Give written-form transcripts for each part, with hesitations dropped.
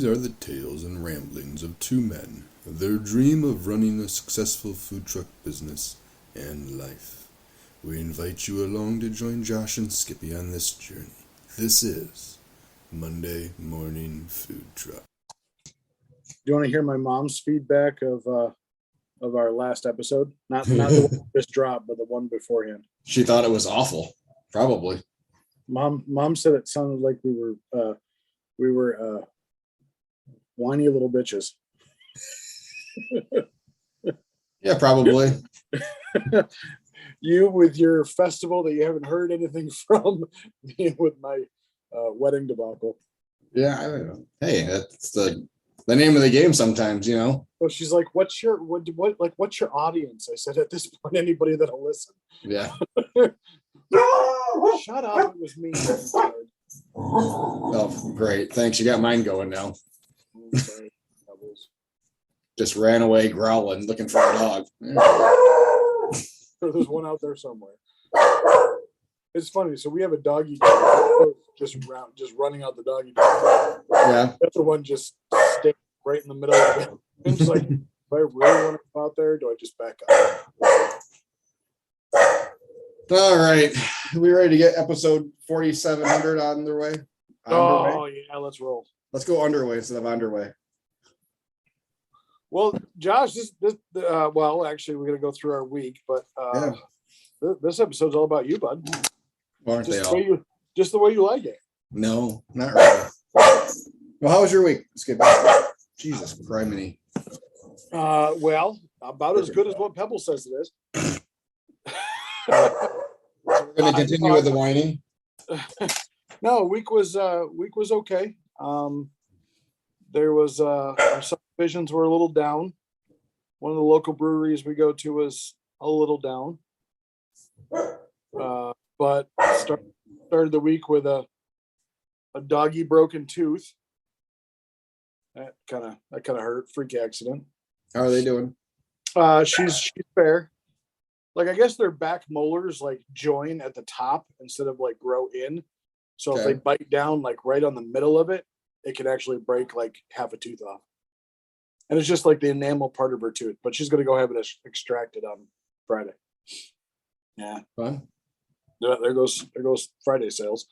These are the tales and ramblings of two men, their dream of running a successful food truck business and life. We invite you along to join Josh and Skippy on this journey. This is Monday Morning Food Truck. Do you want to hear my mom's feedback of our last episode? Not the one that just dropped, but the one beforehand. She thought it was awful. Probably. Mom said it sounded like we were whiny little bitches. Yeah, probably. You with your festival that you haven't heard anything from, me with my wedding debacle. Yeah, I don't know. Hey, that's the name of the game sometimes, you know. Well, she's like, what's your audience? I said, at this point, anybody that'll listen. Yeah. Shut up. It was me. Oh, great. Thanks. You got mine going now. Oh, sorry. Just ran away growling, looking for a dog. There's one out there somewhere. It's funny. So we have a doggy dog just running out the doggy dog. Yeah. The other one just staying right in the middle of it. It's like, if I really want to come out there, do I just back up? All right. We ready to get episode 4700 on their way? Oh, yeah. Let's roll. Let's go underway instead of underway. Well, Josh, well, actually, we're going to go through our week, but this episode's all about you, bud. Aren't they all? Just the way you like it. No, not really. Well, how was your week? Let's get back. Jesus, criminy. Well, about as good as what Pebble says it is. We're going to continue with the whining. No, week was okay. There was our subdivisions were a little down. One of the local breweries we go to was a little down. But started the week with a doggy broken tooth. That kind of hurt. Freak accident. How are they doing? She's fair. Like, I guess their back molars like join at the top instead of like grow in. So if they bite down like right on the middle of it, it can actually break like half a tooth off. And it's just like the enamel part of her tooth. But she's gonna go have it extracted on Friday. Yeah. Fun. There goes Friday sales.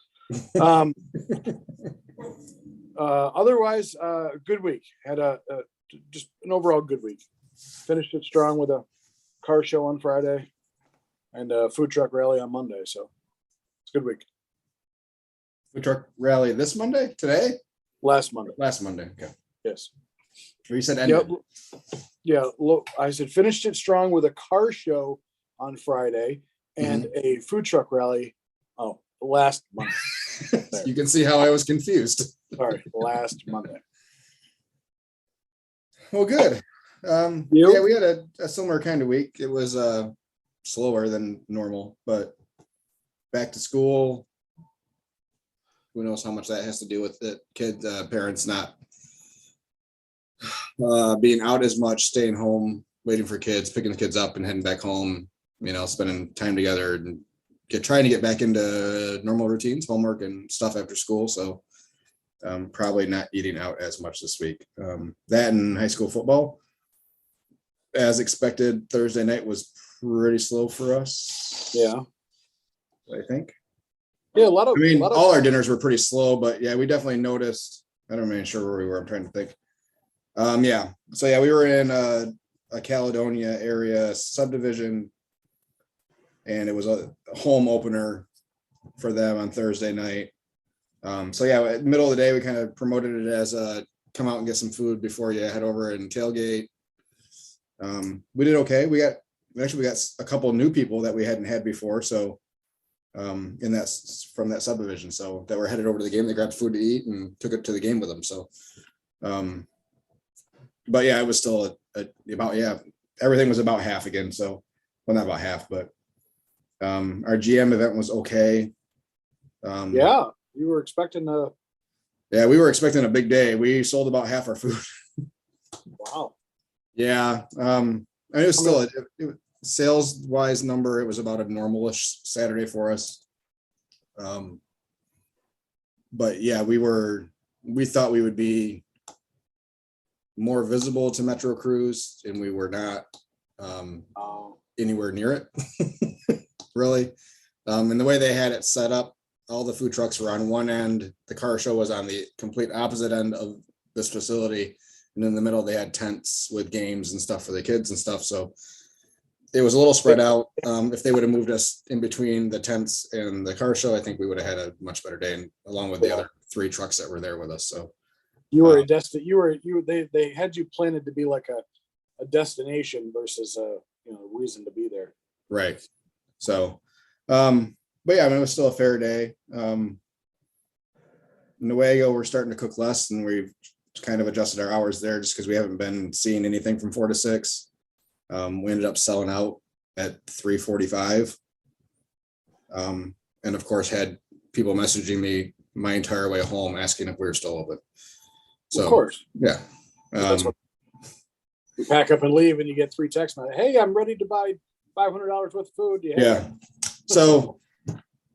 Otherwise, good week. Had just an overall good week. Finished it strong with a car show on Friday and a food truck rally on Monday. So it's a good week. Food truck rally this Monday? Today? Last Monday. Okay. Yes. Or you said ended. Yep. Yeah. Look, I said finished it strong with a car show on Friday and a food truck rally. Oh, last Monday. You can see how I was confused. Sorry, last Monday. Well, good. Yeah, we had a similar kind of week. It was slower than normal, but back to school. Who knows how much that has to do with it? Kids, parents not being out as much, staying home, waiting for kids, picking the kids up and heading back home, spending time together and trying to get back into normal routines, homework and stuff after school. So probably not eating out as much this week. That and high school football. As expected, Thursday night was pretty slow for us. Yeah. I think. Yeah, all our dinners were pretty slow, but yeah, we definitely noticed. I don't even sure where we were. I'm trying to think. Yeah. So yeah, we were in a Caledonia area subdivision, and it was a home opener for them on Thursday night. So yeah, middle of the day, we kind of promoted it as a come out and get some food before you head over and tailgate. We did okay. We got a couple of new people that we hadn't had before. So from that subdivision, so that were headed over to the game. They grabbed food to eat and took it to the game with them. So, but yeah, it was still everything was about half again. So, well, not about half, but our GM event was okay. Yeah, you were expecting we were expecting a big day. We sold about half our food. Wow. Yeah, it was still sales wise number. It was about a normalish Saturday for us. But yeah, we thought we would be more visible to Metro Cruise, and we were not anywhere near it, really. And the way they had it set up, all the food trucks were on one end. The car show was on the complete opposite end of this facility. And in the middle, they had tents with games and stuff for the kids and stuff. So it was a little spread out. If they would have moved us in between the tents and the car show, I think we would have had a much better day, and along with the other 3 trucks that were there with us. So you were they had you planted to be like a destination versus a reason to be there. Right. So, but yeah, I mean, it was still a fair day. Newaygo, we're starting to cook less, and we've kind of adjusted our hours there just because we haven't been seeing anything from 4 to 6. We ended up selling out at 3:45. And of course had people messaging me my entire way home asking if we were still open. So, of course. Yeah. That's what you pack up and leave and you get 3 texts. Hey, I'm ready to buy $500 worth of food. Yeah. So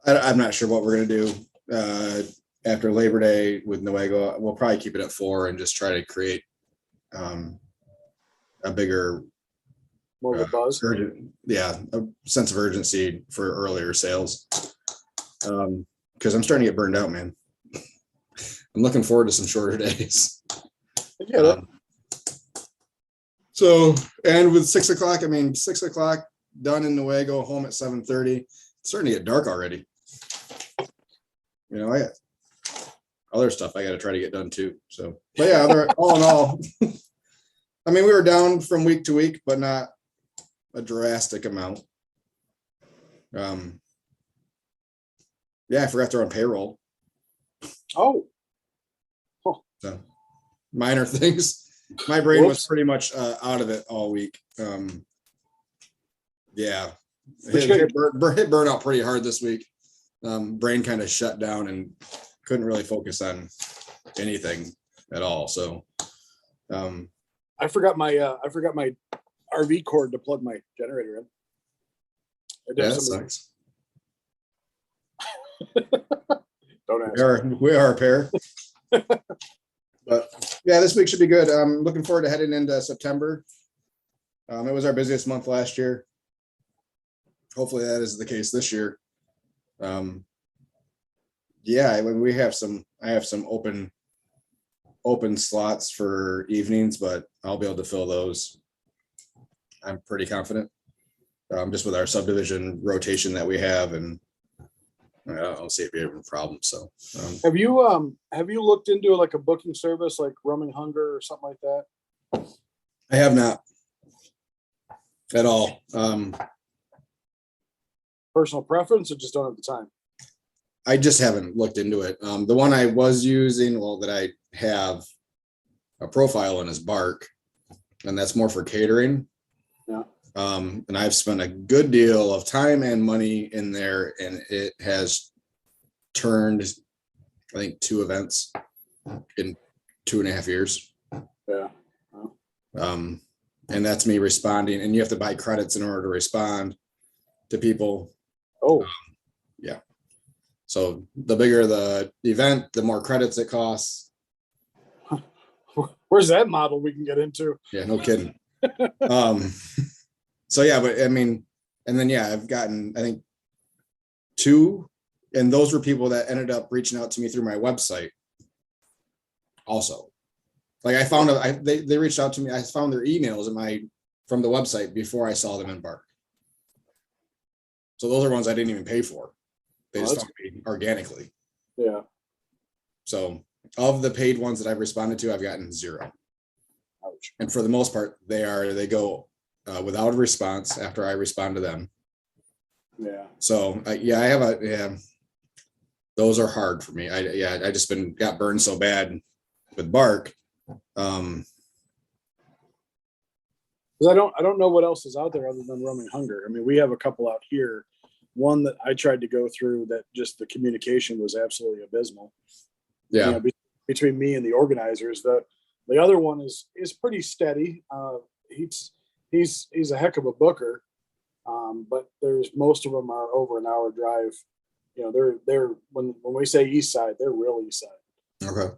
I'm not sure what we're going to do after Labor Day with Newaygo. We'll probably keep it at 4 and just try to create a bigger, more of a buzz. A sense of urgency for earlier sales. Because I'm starting to get burned out, man. I'm looking forward to some shorter days. So, and with 6 o'clock, 6 o'clock done in Newaygo, home at 7:30. It's starting to get dark already. I got other stuff I got to try to get done too. So, but yeah, all in all, we were down from week to week, but not a drastic amount. I forgot to run payroll. Oh. So minor things. My brain was pretty much out of it all week. Hit burnout pretty hard this week. Brain kind of shut down and couldn't really focus on anything at all. So I forgot my RV cord to plug my generator in. That sucks. Don't ask. We are a pair. But yeah, this week should be good. I'm looking forward to heading into September. It was our busiest month last year. Hopefully that is the case this year. We have I have some open slots for evenings, but I'll be able to fill those. I'm pretty confident. Just with our subdivision rotation that we have, and I don't see it being a problem. So, have you looked into like a booking service like Roaming Hunger or something like that? I have not at all. Personal preference, or just don't have the time? I just haven't looked into it. The one I was using, that I have a profile in is Bark, and that's more for catering. Yeah. And I've spent a good deal of time and money in there, and it has turned, I think, 2 events in 2.5 years. Yeah. And that's me responding, and you have to buy credits in order to respond to people. Oh. Yeah. So the bigger the event, the more credits it costs. Where's that model we can get into? Yeah, no kidding. So yeah, but and then I've gotten, I think, 2, and those were people that ended up reaching out to me through my website. Also, like I found they reached out to me. I found their emails from the website before I saw them in Bark. So those are ones I didn't even pay for. They just found me organically. Yeah. So of the paid ones that I've responded to, I've gotten 0. Ouch. And for the most part, they go without a response after I respond to them. Yeah. So those are hard for me. I just got burned so bad with Bark. Because I don't know what else is out there other than Roaming Hunger. We have a couple out here. One that I tried to go through that just the communication was absolutely abysmal. Yeah. Between me and the organizers. The other one is pretty steady. He's a heck of a booker. But most of them are over an hour drive. They're when we say east side, they're real east side. Okay.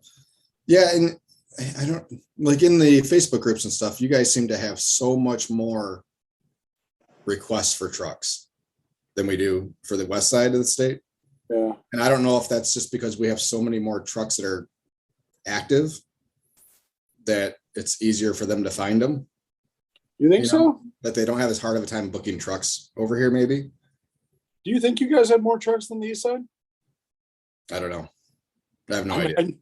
Yeah, and I don't like in the Facebook groups and stuff, you guys seem to have so much more requests for trucks than we do for the west side of the state. Yeah. And I don't know if that's just because we have so many more trucks that are active that it's easier for them to find them. You think so? That they don't have as hard of a time booking trucks over here, maybe. Do you think you guys have more trucks than the east side? I don't know. I have no I idea. mean,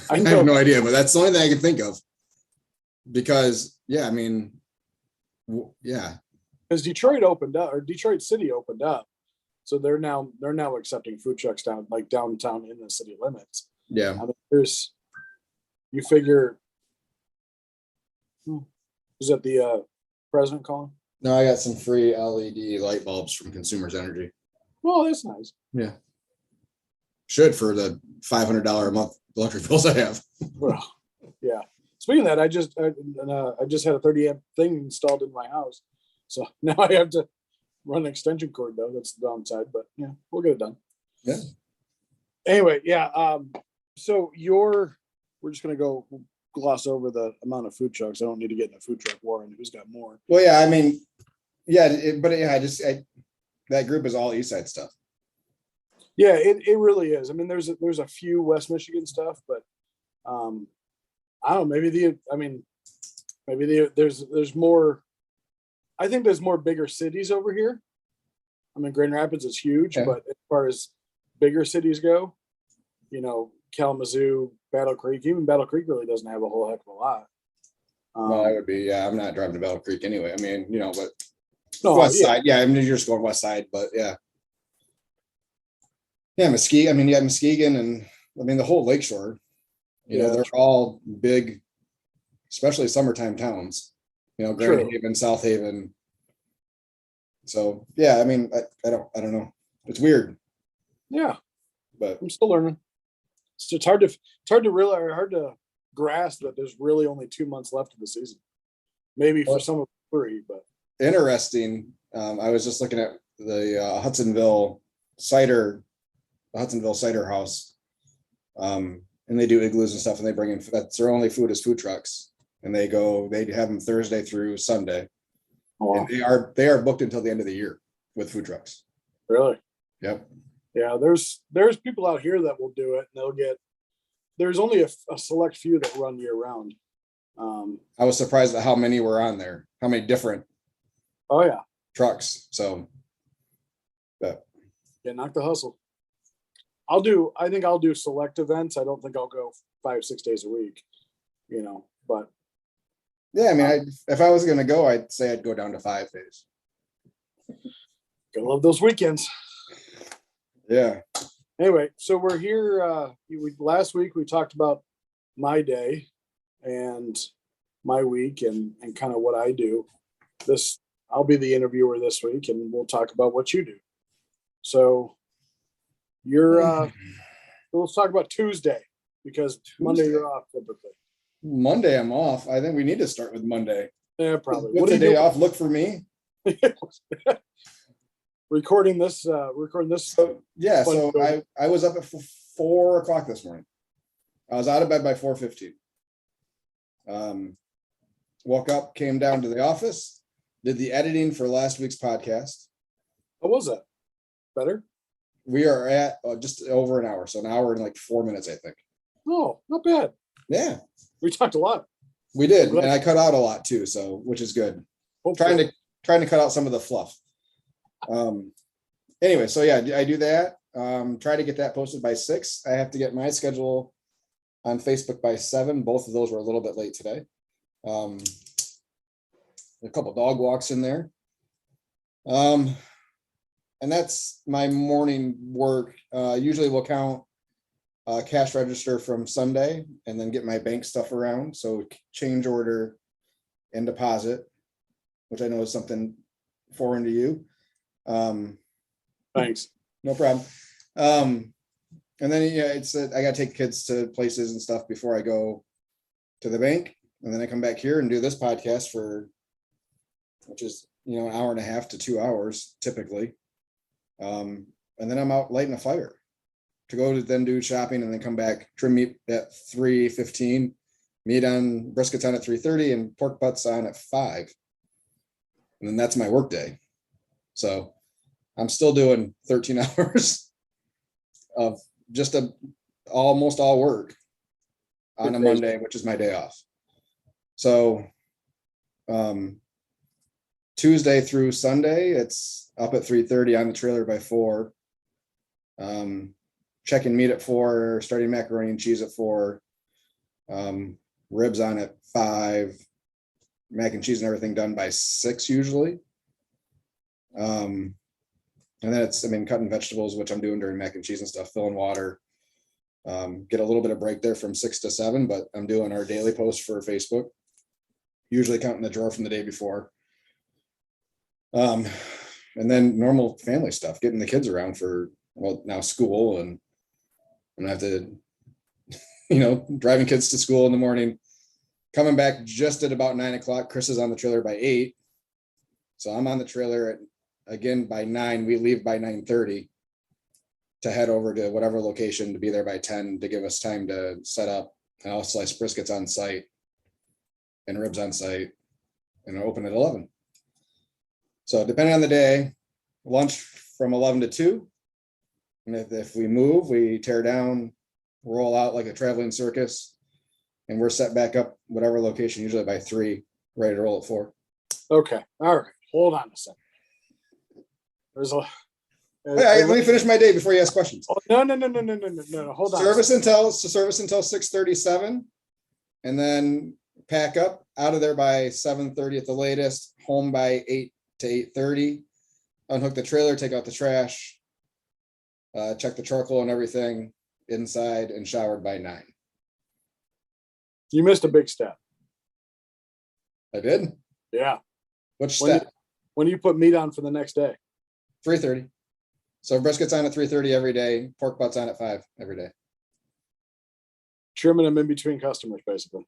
I have no idea, but that's the only thing I can think of. Because, yeah, I mean, yeah. Because Detroit opened up, or Detroit City opened up, so they're now accepting food trucks downtown in the city limits. Yeah. I mean, you figure, is that the president calling? No, I got some free LED light bulbs from Consumers Energy. Oh, that's nice. Yeah. Should for the $500 a month electric bills I have. Well, yeah. Speaking of that, I just had a 30 amp thing installed in my house, so now I have to run an extension cord though. That's the downside, but yeah, we'll get it done. Yeah. Anyway, yeah. So we're just gonna go gloss over the amount of food trucks. I don't need to get in a food truck war and who's got more. Well, yeah, I mean, yeah, that group is all East Side stuff. Yeah, it really is. I mean, there's a few West Michigan stuff, but I don't know. Maybe there's more. I think there's more bigger cities over here. I mean, Grand Rapids is huge, Okay. but as far as bigger cities go, Kalamazoo, Battle Creek, even Battle Creek really doesn't have a whole heck of a lot. Well, I would be, yeah, I'm not driving to Battle Creek anyway. I mean, but No, west yeah. side, yeah, I mean, you're just going west side, but yeah. Yeah, Muskegon, I mean, yeah, Muskegon and I mean, the whole lakeshore, Yeah, they're all big, especially summertime towns, Grand True. Haven, South Haven. So, yeah, I mean, I don't know. It's weird, Yeah, but I'm still learning. It's hard to grasp that there's really only 2 months left of the season. Maybe for some of 3, but interesting. I was just looking at the Hudsonville cider house. And they do igloos and stuff, and they bring in, that's their only food is food trucks. And they have them Thursday through Sunday. And they are booked until the end of the year with food trucks. Really? Yep. Yeah, there's people out here that will do it, and there's only a select few that run year round. I was surprised at how many were on there, how many different trucks. So, but yeah, knock the hustle. I think I'll do select events. I don't think I'll go 5-6 days a week, but yeah, I mean, if I was going to go, I'd say I'd go down to 5 days. Gonna love those weekends. Yeah. Anyway, so we're here. Last week we talked about my day and my week and kind of what I do. I'll be the interviewer this week, and we'll talk about what you do. So let's talk about Tuesday, because Monday you're off typically. Monday I'm off. I think we need to start with Monday. Yeah, probably. What's a day off look for me? Recording this. So I was up at 4 o'clock this morning. I was out of bed by 4:15. Woke up, came down to the office, did the editing for last week's podcast. What was that? Better? We are at just over an hour, so an hour and like 4 minutes, I think. Oh, not bad. Yeah, we talked a lot. We did, and I cut out a lot too, so which is good. Hopefully. Trying to cut out some of the fluff. Anyway, so yeah, I do that. Try to get that posted by 6. I have to get my schedule on Facebook by 7. Both of those were a little bit late today. A couple dog walks in there. And that's my morning work. Usually we'll count cash register from Sunday and then get my bank stuff around. So change order and deposit, which I know is something foreign to you. Thanks. No problem. And then I got to take kids to places and stuff before I go to the bank, and then I come back here and do this podcast which is an hour and a half to 2 hours typically, and then I'm out lighting a fire to go to then do shopping and then come back, trim meat at 3:15, briskets on at 3:30 and pork butts on at 5. And then that's my work day. So I'm still doing 13 hours of just almost all work on a Monday, which is my day off. So Tuesday through Sunday, it's up at 3:30 on the trailer by 4. Checking meat at 4, starting macaroni and cheese at 4, ribs on at 5, mac and cheese and everything done by 6 usually. And then it's, cutting vegetables, which I'm doing during mac and cheese and stuff, filling water. Get a little bit of break there from 6 to 7, but I'm doing our daily post for Facebook, usually counting the drawer from the day before. And then normal family stuff, getting the kids around for, now school, and I have to, driving kids to school in the morning, coming back just at about 9 o'clock. Chris is on the trailer by 8. So I'm on the trailer again by 9. We leave by 9:30 to head over to whatever location to be there by 10 to give us time to set up. And I'll slice briskets on site and ribs on site and open at 11. So depending on the day, lunch from 11 to 2. And if we move, we tear down, roll out like a traveling circus, and we're set back up whatever location, usually by 3, ready to roll at 4. Okay. All right. Hold on a second. There's a. Let me finish my day before you ask questions. Oh, no. Hold on. Service until 6:37, and then pack up out of there by 7:30 at the latest. Home by 8 to 8:30. Unhook the trailer, take out the trash, check the charcoal and everything inside, and showered by 9. You missed a big step. I did? Yeah. Which step? When do you put meat on for the next day? 3:30. So brisket's on at 3:30 every day. Pork butts on at 5 every day. Trimming them in between customers, basically.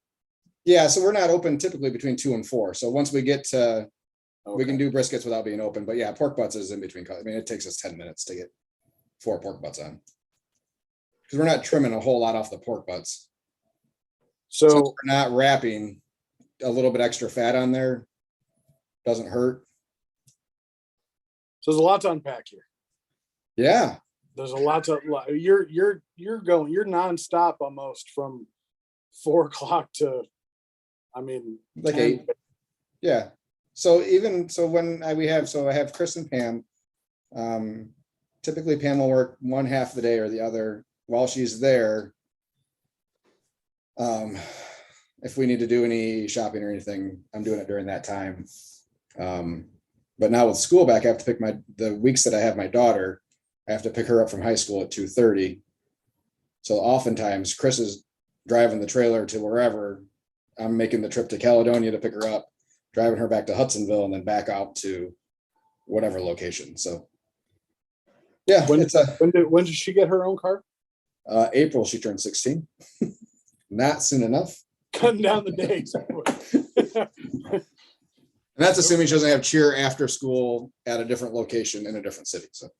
Yeah, so we're not open typically between 2 and 4. So once we get to, we can do briskets without being open. But yeah, pork butts is in between. It takes us 10 minutes to get 4 pork butts on, because we're not trimming a whole lot off the pork butts. So we're not wrapping, a little bit extra fat on there doesn't hurt. So there's a lot to unpack here. Yeah. There's a lot to, you're nonstop almost from 4 o'clock to, like 10. 8. Yeah. So when I have Chris and Pam. Typically Pam will work one half the day or the other while she's there. If we need to do any shopping or anything, I'm doing it during that time. But now with school back, I have to pick the weeks that I have my daughter, I have to pick her up from high school at 2:30. So oftentimes Chris is driving the trailer to wherever. I'm making the trip to Caledonia to pick her up, driving her back to Hudsonville, and then back out to whatever location. So yeah. When did she get her own car? April, she turned 16. Not soon enough. Cutting down the days. And that's assuming she doesn't have cheer after school at a different location in a different city. So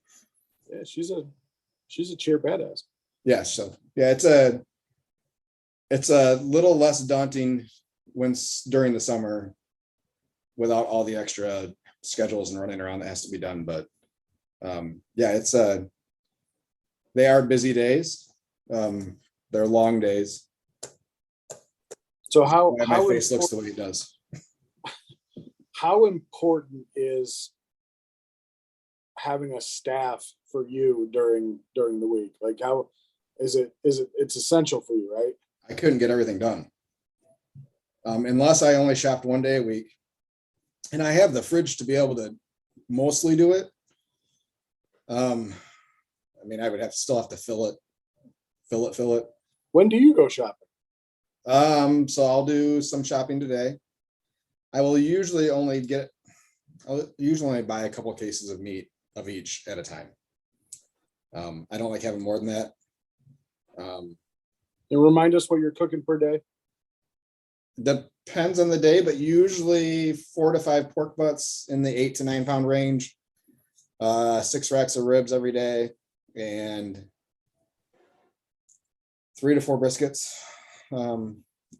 yeah, she's a cheer badass. Yeah. So yeah, it's a little less daunting during the summer without all the extra schedules and running around that has to be done. But yeah, they are busy days. They're long days. So how my face looks the way it does. How important is having a staff for you during the week? Like, how is it? It's essential for you, right? I couldn't get everything done unless I only shopped one day a week, and I have the fridge to be able to mostly do it. I would still have to fill it. When do you go shopping? So I'll do some shopping today. I'll usually only buy a couple of cases of meat of each at a time. I don't like having more than that. And remind us what you're cooking per day. Depends on the day, but usually 4 to 5 pork butts in the 8 to 9 pound range, 6 racks of ribs every day, and 3 to 4 briskets.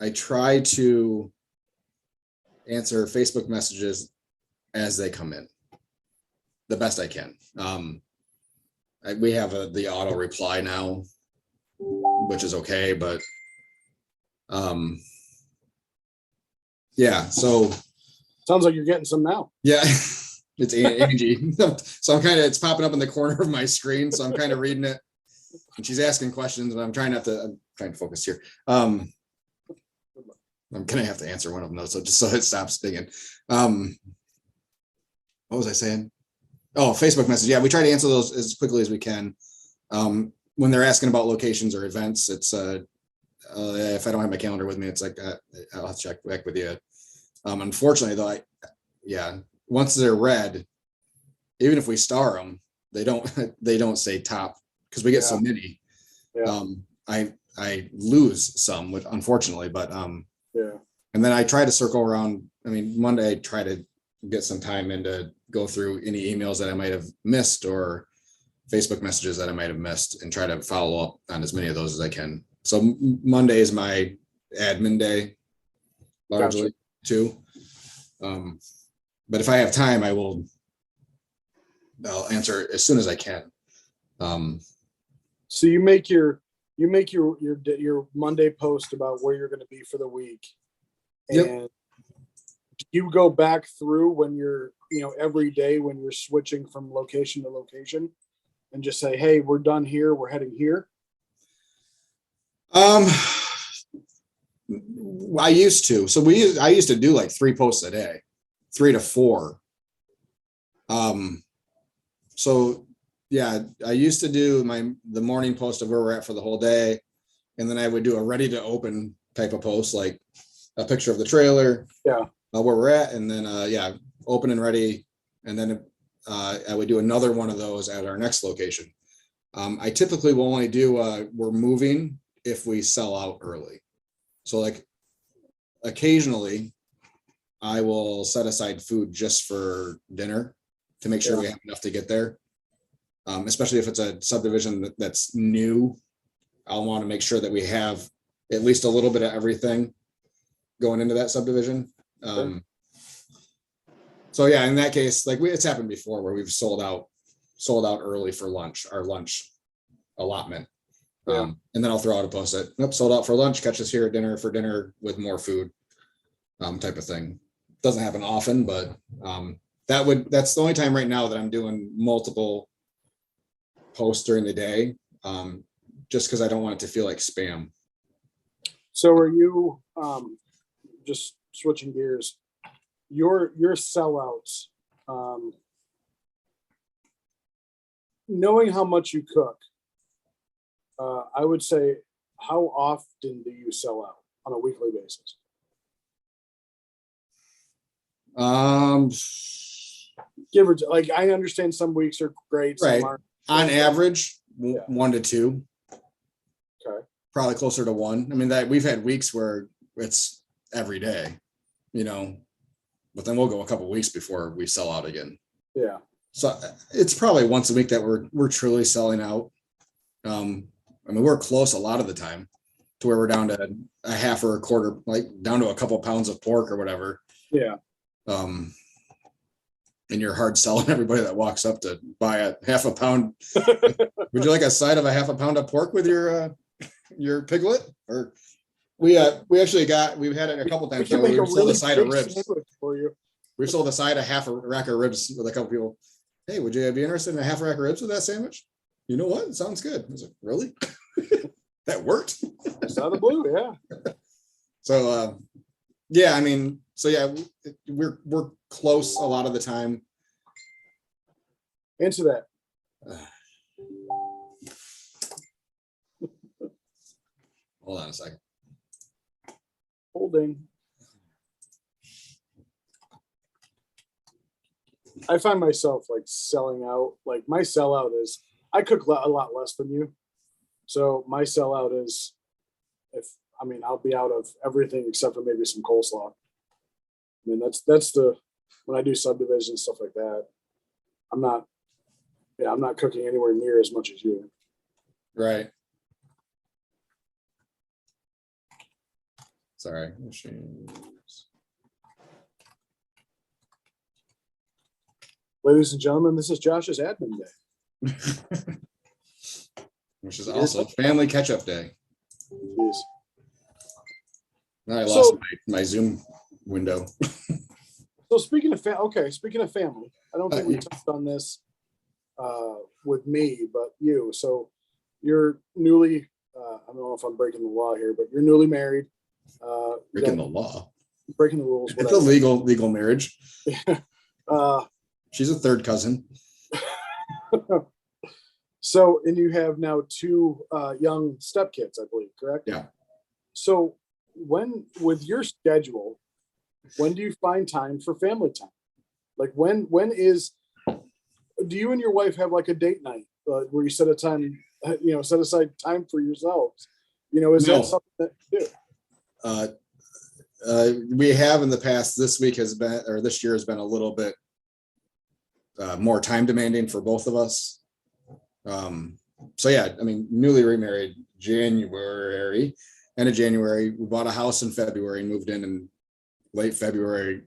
I try to answer Facebook messages as they come in the best I can. We have the auto reply now, which is okay, but yeah, so sounds like you're getting some now. yeah. It's Angie. So it's popping up in the corner of my screen. So I'm kind of reading it and she's asking questions and I'm trying to focus here. I'm going to have to answer one of them though. So just so it stops digging. What was I saying? Oh, Facebook message. Yeah. We try to answer those as quickly as we can. When they're asking about locations or events, it's if I don't have my calendar with me, it's like, I'll have to check back with you. Unfortunately though, once they're read, even if we star them, they don't say top because we get so many. Yeah. I lose some, which unfortunately, but yeah. And then I try to circle around. I mean, Monday I try to get some time in to go through any emails that I might have missed or Facebook messages that I might have missed and try to follow up on as many of those as I can. So Monday is my admin day, largely too. But if I have time, I'll answer as soon as I can. So you make your Monday post about where you're going to be for the week, and you go back through when you're every day when you're switching from location to location, and just say, hey, we're done here, we're heading here. I used to. So I used to do like 3 posts a day. 3 to 4. So yeah, I used to do the morning post of where we're at for the whole day. And then I would do a ready to open type of post, like a picture of the trailer, where we're at. And then, open and ready. And then I would do another one of those at our next location. I typically will only do, we're moving if we sell out early. So like occasionally I will set aside food just for dinner to make sure we have enough to get there. Especially if it's a subdivision that's new, I'll want to make sure that we have at least a little bit of everything going into that subdivision. So yeah, in that case, like it's happened before where we've sold out early for lunch, our lunch allotment. And then I'll throw out a post that, nope, sold out for lunch, catch us here at dinner for dinner with more food, type of thing. Doesn't happen often, but that's the only time right now that I'm doing multiple posts during the day, just because I don't want it to feel like spam. So are you just switching gears? Your sellouts, knowing how much you cook, I would say, how often do you sell out on a weekly basis? Give or take, like, I understand some weeks are great, some aren't. On average, 1 to 2. Okay. Probably closer to 1. I mean, that we've had weeks where it's every day, but then we'll go a couple of weeks before we sell out again. Yeah. So it's probably once a week that we're truly selling out. I mean, we're close a lot of the time to where we're down to a half or a quarter, like down to a couple pounds of pork or whatever. Yeah. And you're hard selling everybody that walks up to buy a half a pound. Would you like a side of a half a pound of pork with your piglet? Or we've had it a couple times. We've sold a side of ribs for you. We've sold a side of half a rack of ribs with a couple people. Hey, would you be interested in a half a rack of ribs with that sandwich? You know what? It sounds good. I was like, really? That worked? It's out of the blue, yeah. So yeah, I mean, so yeah, we're close a lot of the time. Answer that. Hold on a second. Holding. I find myself like selling out. Like my sellout is, I cook a lot less than you. So my sellout is, I'll be out of everything except for maybe some coleslaw. I mean, that's when I do subdivision stuff like that, I'm not cooking anywhere near as much as you. Right. Sorry. Ladies and gentlemen, this is Josh's admin day. Which is also family catch-up day. Jeez. I lost my Zoom window. So speaking of family, I don't think we touched on this with me, but you. So you're newly, I don't know if I'm breaking the law here, but you're newly married. Breaking the law. Breaking the rules. It's a legal marriage. Uh, She's a third cousin. So, and you have now two young stepkids, I believe, correct? Yeah. So with your schedule, when do you find time for family time? Like do you and your wife have like a date night where you set aside time for yourselves? Is that something that you do? We have in the past. This year has been a little bit more time demanding for both of us. So yeah, I mean, newly remarried end of January. We bought a house in February and moved in late February.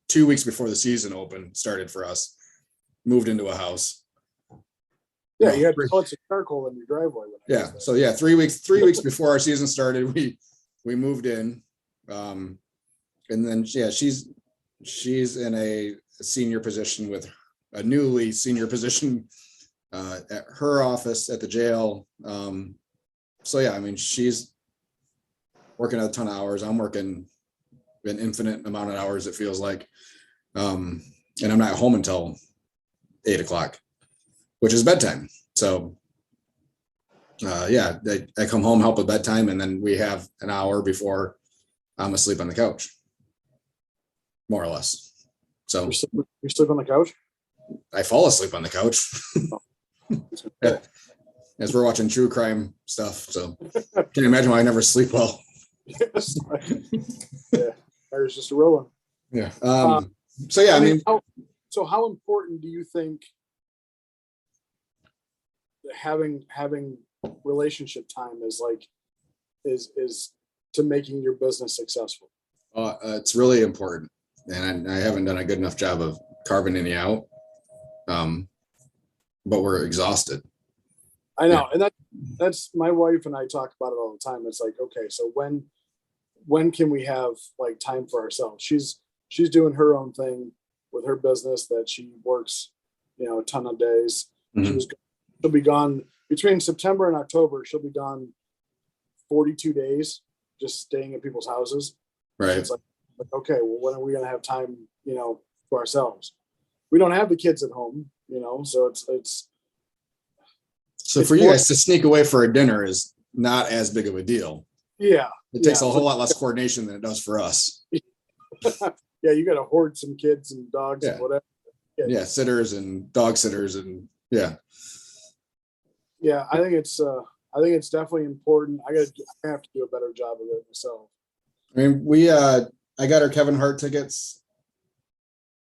2 weeks before the season started for us, moved into a house. Yeah, you had pellets of charcoal in your driveway. Yeah, so yeah, 3 weeks before our season started, we moved in, and then yeah, she's in a senior position with a newly senior position at her office at the jail. So yeah, I mean, she's working a ton of hours. I'm working an infinite amount of hours, it feels like. And I'm not home until 8:00, which is bedtime. So yeah, I come home, help with bedtime, and then we have an hour before I'm asleep on the couch, more or less. So you sleep on the couch? I fall asleep on the couch. Yeah. As we're watching true crime stuff. So can you imagine why I never sleep well? Yes. Yeah. I was just rolling. Yeah. So yeah, I mean, how important do you think having relationship time is to making your business successful? It's really important, and I haven't done a good enough job of carving any out. But we're exhausted. I know, yeah. And that's my wife and I talk about it all the time. It's like, okay, so when can we have like time for ourselves? She's doing her own thing with her business that she works, a ton of days. Mm-hmm. She'll be gone between September and October. She'll be gone 42 days, just staying at people's houses. Right. It's like, okay, well, when are we going to have time, for ourselves? We don't have the kids at home, so it's. So for you guys to sneak away for a dinner is not as big of a deal. Yeah. It takes a whole lot less coordination than it does for us. Yeah, you got to hoard some kids and dogs and whatever. Yeah, sitters and dog sitters and yeah. Yeah, I think it's definitely important. I have to do a better job of it myself. I mean, I got her Kevin Hart tickets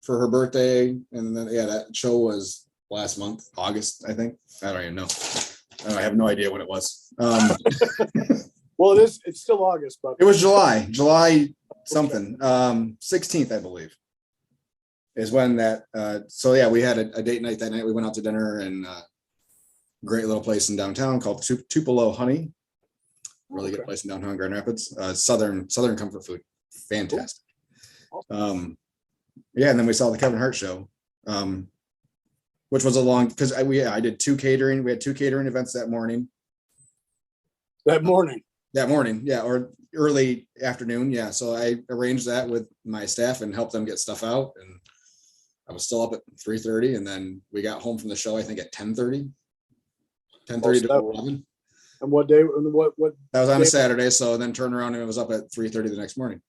for her birthday, and then that show was last month, August, I think. I don't even know. I have no idea what it was. Well, it's still August, but it was July something. 16th, I believe, is when that. So yeah, we had a date night that night. We went out to dinner and great little place in downtown called Tupelo Honey. Really good place in downtown Grand Rapids. Southern comfort food, fantastic. Awesome. Yeah, and then we saw the Kevin Hart show, which was because I did two catering. We had two catering events that morning. That morning, yeah, or early afternoon, yeah. So I arranged that with my staff and helped them get stuff out, and I was still up at 3:30, and then we got home from the show, I think at 10:30 to 11. And what day? What? That was on a Saturday, so then turned around and it was up at 3:30 the next morning.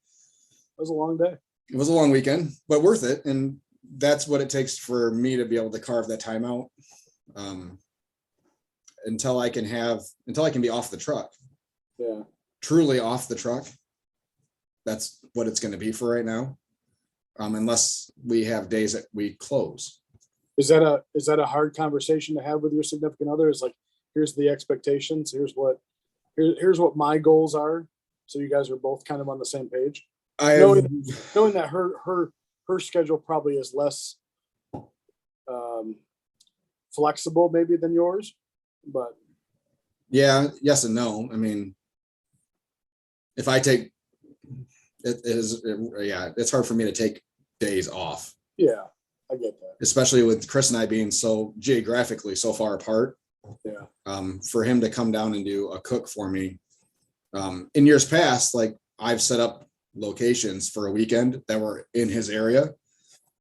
It was a long day. It was a long weekend, but worth it, and that's what it takes for me to be able to carve that time out until I can be off the truck. Yeah, truly off the truck. That's what it's going to be for right now, unless we have days that we close. Is that a hard conversation to have with your significant other? Is like, here's the expectations. Here's what my goals are. so you guys are both kind of on the same page? I Knowing that her schedule probably is less flexible maybe than yours, but yeah, yes and no. I mean, if I take it's hard for me to take days off. Yeah, I get that. Especially with Chris and I being so geographically so far apart. Yeah. For him to come down and do a cook for me. In years past, like I've set up locations for a weekend that were in his area,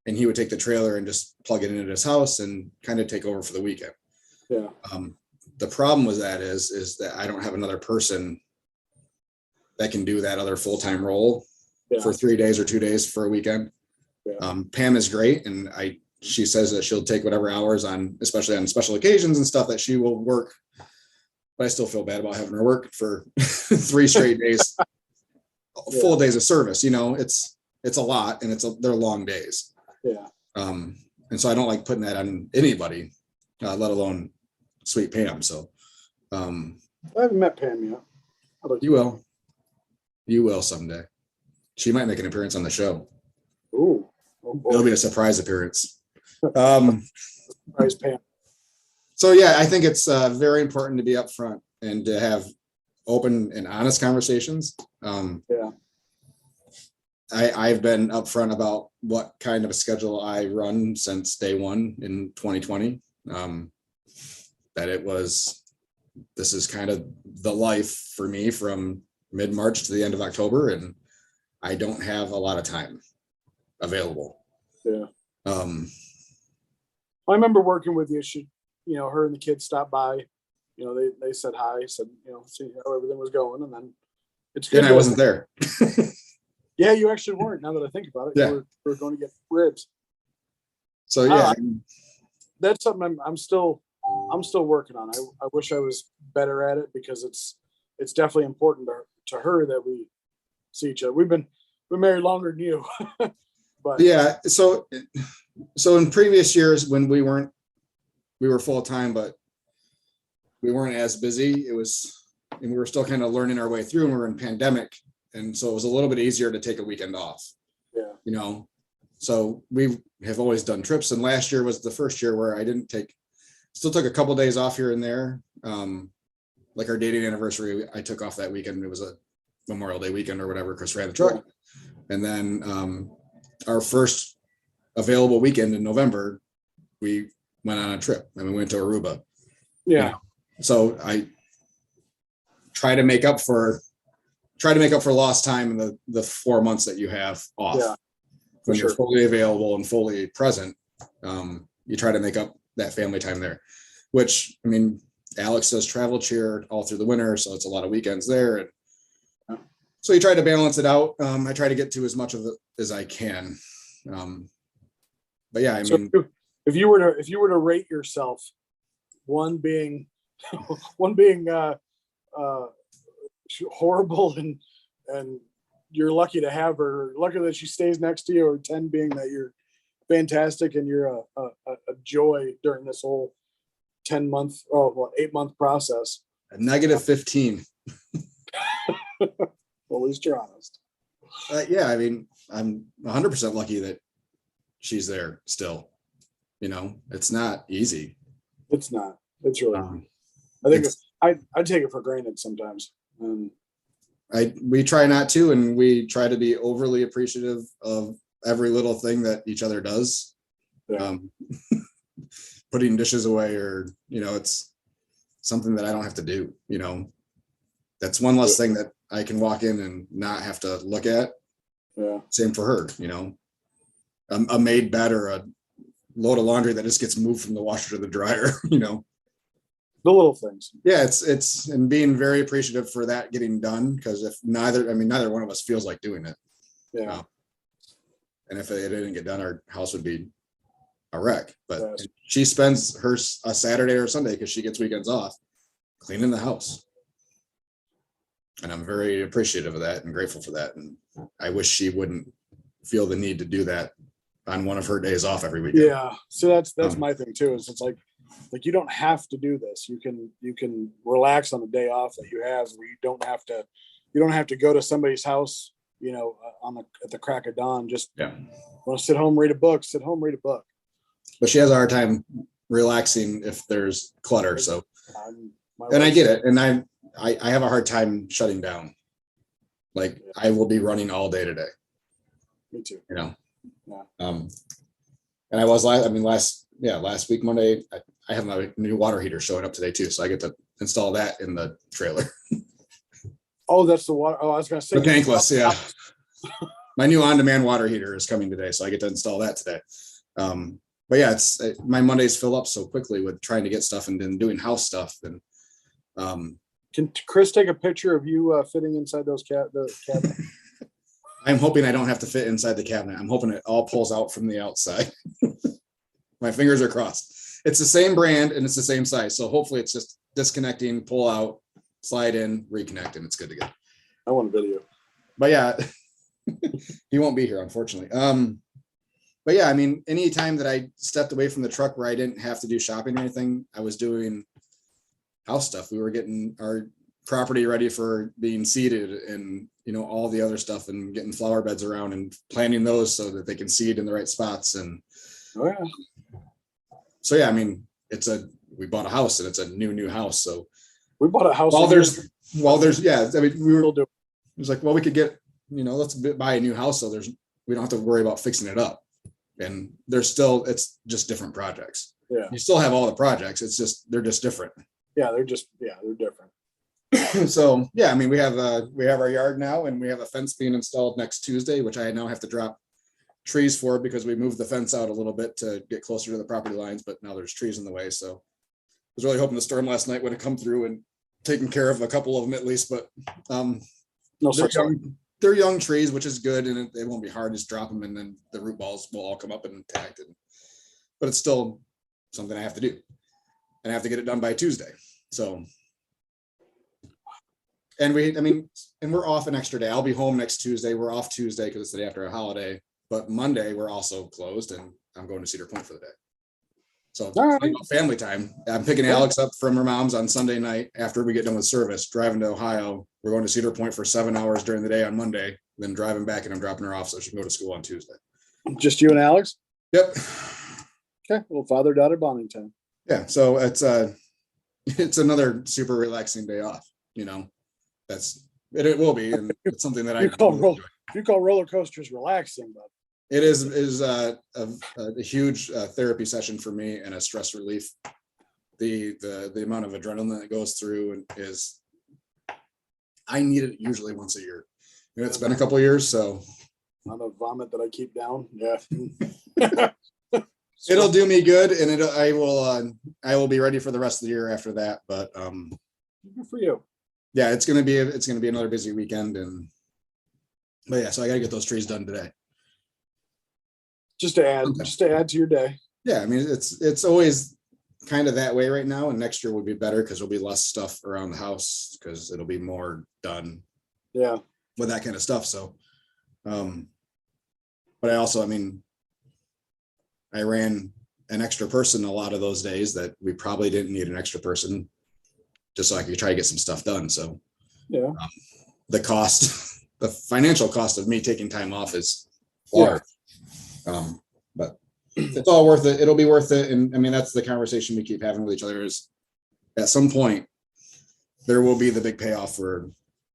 and he would take the trailer and just plug it into his house and kind of take over for the weekend. Yeah. The problem with that is that I don't have another person that can do that other full-time role for 3 days or 2 days for a weekend. Yeah. Pam is great. And she says that she'll take whatever hours on, especially on special occasions and stuff, that she will work. But I still feel bad about having her work for 3 straight days, full days of service. You know, it's a lot, and they're long days. Yeah. And so I don't like putting that on anybody, let alone sweet Pam. So I haven't met Pam yet. You will someday. She might make an appearance on the show. Ooh. It'll be a surprise appearance. Surprise Pam. So yeah, I think it's very important to be upfront and to have open and honest conversations. I've been upfront about what kind of a schedule I run since day one in 2020. That this is kind of the life for me from mid-March to the end of October, and I don't have a lot of time available. Yeah. I remember working with you. Her and the kids stopped by. They said hi, said, see how everything was going, and then it's good. And I wasn't there. Yeah, you actually weren't. Now that I think about it, yeah. You were going to get ribs. So yeah, that's something I'm still working on. I wish I was better at it, because it's definitely important to her that we see each other. We've been married longer than you, but yeah. So in previous years when we were full time, but we weren't as busy. And we were still kind of learning our way through, and we were in pandemic. And so it was a little bit easier to take a weekend off. Yeah. So we have always done trips. And last year was the first year where I still took a couple days off here and there. Like our dating anniversary, I took off that weekend. It was a Memorial Day weekend or whatever. Chris ran the truck. Yeah. And then our first available weekend in November, we went on a trip and we went to Aruba. Yeah. So I try to make up for lost time in the 4 months that you have off. Yeah, when you're fully available and fully present. You try to make up that family time there, which, I mean, Alex does travel cheer all through the winter, so it's a lot of weekends there. And so you try to balance it out. I try to get to as much of it as I can. But yeah, I mean, if you were to rate yourself, one being horrible and you're lucky to have her, lucky that she stays next to you, or 10 being that you're fantastic and you're a joy during this whole 8-month process. A -15. Well, at least you're honest. Yeah, I mean, I'm 100% lucky that she's there still. It's not easy. It's not. It's really not. I think I take it for granted sometimes. We try not to, and we try to be overly appreciative of every little thing that each other does. Yeah. Putting dishes away, or it's something that I don't have to do. That's one less thing that I can walk in and not have to look at. Yeah. Same for her. A made bed or a load of laundry that just gets moved from the washer to the dryer. The little things. Yeah, it's and being very appreciative for that getting done, because if neither one of us feels like doing it. Yeah. And if it didn't get done, our house would be a wreck. But yes. She spends a Saturday or Sunday, because she gets weekends off, cleaning the house. And I'm very appreciative of that and grateful for that. And I wish she wouldn't feel the need to do that on one of her days off every weekend. Yeah. So that's my thing too, is it's like you don't have to do this. You can relax on the day off that you have, where you don't have to you don't have to go to somebody's house, at the crack of dawn. Just want to sit home, read a book. Sit home, read a book. But she has a hard time relaxing if there's clutter. So, and I get it, and I have a hard time shutting down. Like I will be running all day today. Me too. Yeah. Yeah. And I was last week Monday. I have my new water heater showing up today too, so I get to install that in the trailer. Oh, that's the water. Oh, I was gonna say the tankless. Yeah. My new on-demand water heater is coming today, so I get to install that today. But yeah, my Mondays fill up so quickly with trying to get stuff and then doing house stuff. And can Chris take a picture of you fitting inside the cabinet? I'm hoping I don't have to fit inside the cabinet. I'm hoping it all pulls out from the outside. My fingers are crossed. It's the same brand and it's the same size. So hopefully it's just disconnecting, pull out, slide in, reconnect, and it's good to go. I want a video. But yeah, he won't be here, unfortunately. But yeah, I mean, any time that I stepped away from the truck where I didn't have to do shopping or anything, I was doing house stuff. We were getting our property ready for being seeded and, all the other stuff and getting flower beds around and planting those so that they can seed in the right spots. And so, yeah, I mean, we bought a house and it's a new house. So we bought a house. I mean, it was like, well, we could get, let's buy a new house. So we don't have to worry about fixing it up. And it's just different projects. Yeah. You still have all the projects. They're just different. Yeah. They're different. So yeah, I mean, we have our yard now and we have a fence being installed next Tuesday, which I now have to drop trees for because we moved the fence out a little bit to get closer to the property lines, but now there's trees in the way. So I was really hoping the storm last night would have come through and taken care of a couple of them at least, but they're young trees, which is good. And it won't be hard. Just drop them and then the root balls will all come up and intact. But it's still something I have to do and I have to get it done by Tuesday. So, and we're off an extra day. I'll be home next Tuesday. We're off Tuesday because it's the day after a holiday, but Monday we're also closed and I'm going to Cedar Point for the day. So family time. I'm picking Alex up from her mom's on Sunday night after we get done with service, driving to Ohio. We're going to Cedar Point for 7 hours during the day on Monday, then driving back and I'm dropping her off so she can go to school on Tuesday. Just you and Alex? Yep. Okay. Well, father-daughter bonding time. Yeah. So it's another super relaxing day off, it will be. And it's something that you call roller coasters relaxing, but it is a huge therapy session for me and a stress relief. The amount of adrenaline that goes through I need it usually once a year. It's been a couple of years, so on the vomit that I keep down. Yeah. It'll do me good, and I will be ready for the rest of the year after that. But good for you. Yeah, it's gonna be another busy weekend, but yeah, so I got to get those trees done today. Just to add to your day. Yeah, I mean it's always kind of that way right now, and next year will be better because there'll be less stuff around the house because it'll be more done. Yeah, with that kind of stuff. So, but I also, I ran an extra person a lot of those days that we probably didn't need an extra person, just so I could try to get some stuff done. So, yeah, the financial cost of me taking time off is large. But it's all worth it. It'll be worth it. And that's the conversation we keep having with each other is at some point there will be the big payoff for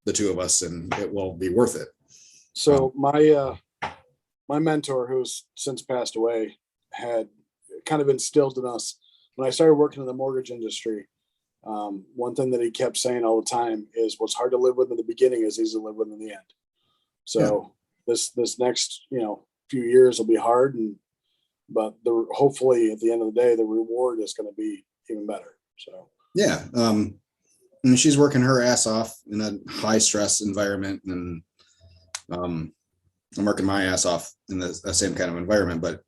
the two of us and it will be worth it. So my mentor, who's since passed away, had kind of instilled in us when I started working in the mortgage industry. One thing that he kept saying all the time is what's hard to live with in the beginning is easy to live with in the end. So this next, few years will be hard, but hopefully at the end of the day, the reward is going to be even better. So, yeah. And she's working her ass off in a high stress environment and, I'm working my ass off in the same kind of environment, but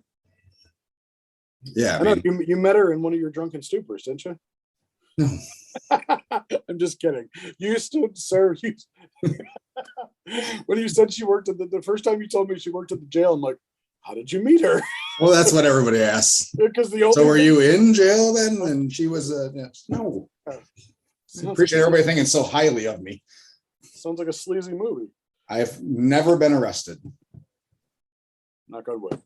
yeah. I know you met her in one of your drunken stupors, didn't you? No. I'm just kidding. You used to serve. When you said she worked at the first time you told me she worked at the jail, I'm like, how did you meet her? Well, that's what everybody asks. Because so were you in jail then? And she was no. Appreciate everybody thinking so highly of me. Sounds like a sleazy movie. I've never been arrested. Knock on wood.